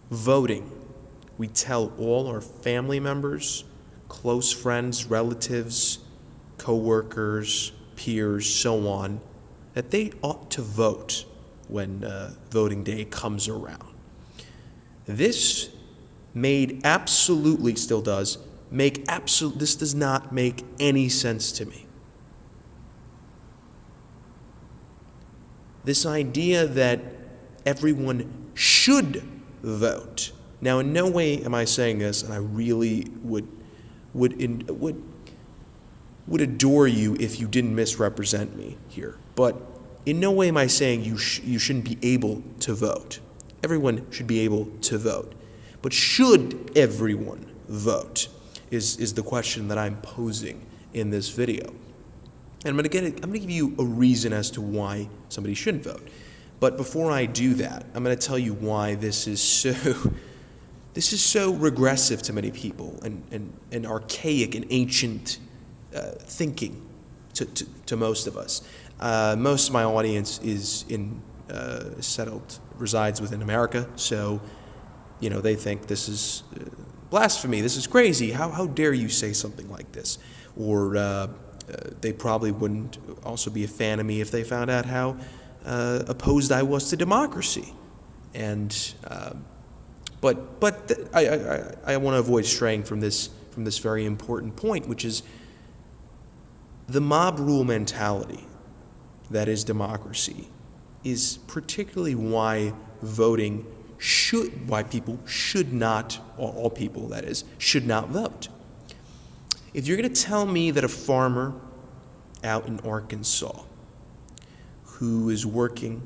Voting. We tell all our family members, close friends, relatives, co-workers, peers, so on, that they ought to vote when voting day comes around. This still does, this does not make any sense to me. This idea that everyone should vote. Now, in no way am I saying this, and I really would adore you if you didn't misrepresent me here. But in no way am I saying you shouldn't be able to vote. Everyone should be able to vote. But should everyone vote is the question that I'm posing in this video. And I'm going to give you a reason as to why somebody shouldn't vote. But before I do that, I'm going to tell you why this is so regressive to many people and archaic and ancient thinking to most of us. Most of my audience is resides within America, so they think this is blasphemy. This is crazy. How dare you say something like this? Or they probably wouldn't also be a fan of me if they found out how opposed I was to democracy. And I want to avoid straying from this very important point, which is the mob rule mentality that is democracy is particularly why people should not, or all people that is, should not vote. If you're going to tell me that a farmer out in Arkansas who is working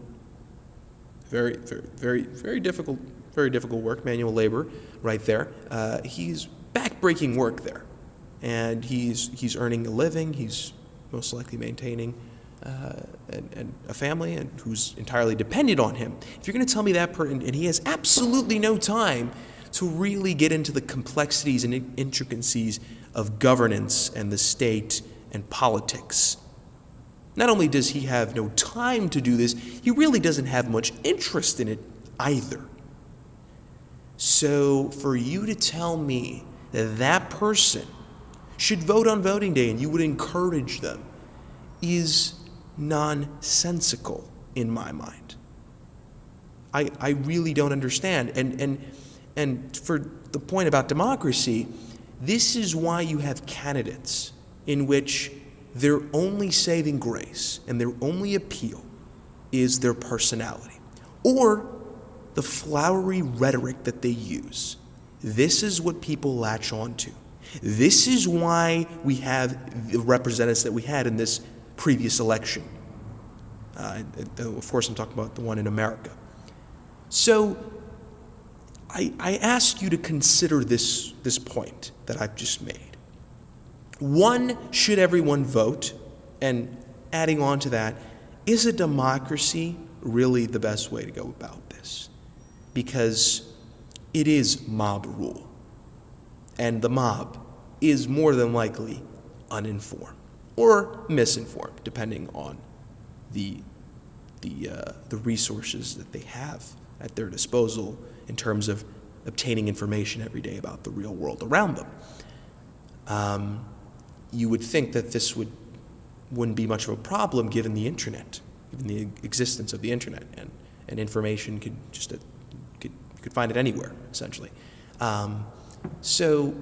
very, very, very, very difficult work, manual labor, right there, he's backbreaking work there, and he's earning a living. He's most likely maintaining and a family and who's entirely dependent on him. If you're going to tell me that person, and he has absolutely no time to really get into the complexities and intricacies of governance and the state and politics. Not only does he have no time to do this, he really doesn't have much interest in it either. So for you to tell me that that person should vote on voting day and you would encourage them is nonsensical in my mind. I really don't understand. And for the point about democracy, this is why you have candidates in which their only saving grace and their only appeal is their personality or the flowery rhetoric that they use. This is what people latch on to. This is why we have the representatives that we had in this previous election. Of course, I'm talking about the one in America. So I ask you to consider this point that I've just made. One, should everyone vote? And adding on to that, is a democracy really the best way to go about this? Because it is mob rule. And the mob is more than likely uninformed or misinformed, depending on the resources that they have at their disposal in terms of obtaining information every day about the real world around them. You would think that this wouldn't be much of a problem given the internet, given the existence of the internet, and information could find it anywhere, essentially. So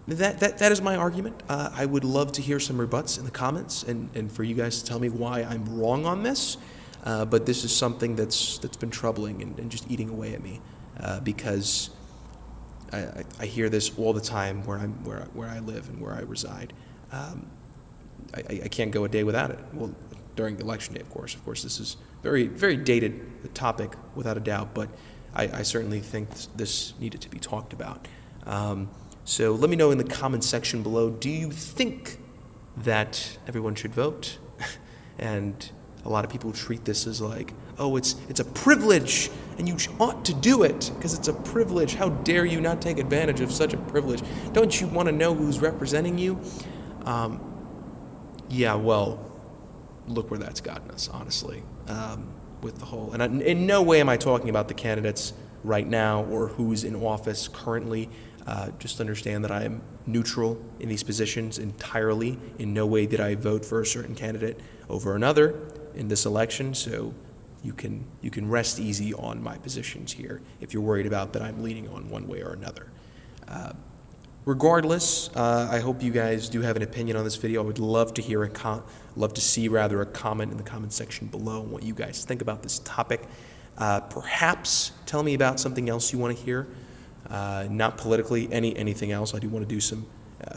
that is my argument. I would love to hear some rebuts in the comments and for you guys to tell me why I'm wrong on this. But this is something that's been troubling and just eating away at me because I hear this all the time where I live and where I reside. I can't go a day without it. Well, during election day, of course. Of course, this is very, very dated topic without a doubt, but I certainly think this needed to be talked about. So let me know in the comments section below, do you think that everyone should vote? And a lot of people treat this as like, oh, it's a privilege, and you ought to do it because it's a privilege. How dare you not take advantage of such a privilege? Don't you want to know who's representing you? Yeah, well, look where that's gotten us, honestly, with the whole. And in no way am I talking about the candidates right now or who's in office currently. Just understand that I am neutral in these positions entirely. In no way did I vote for a certain candidate over another in this election, so you can rest easy on my positions here if you're worried about that I'm leaning on one way or another. Regardless, I hope you guys do have an opinion on this video. I would love to hear love to see a comment in the comment section below on what you guys think about this topic. Perhaps tell me about something else you want to hear, not politically, anything else. I do want to do some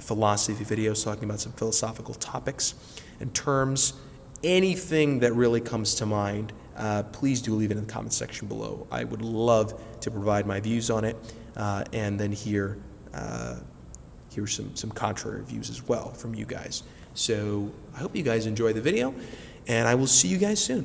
philosophy videos talking about some philosophical topics and terms. Anything that really comes to mind, please do leave it in the comment section below. I would love to provide my views on it and then hear some contrary views as well from you guys. So I hope you guys enjoy the video, and I will see you guys soon.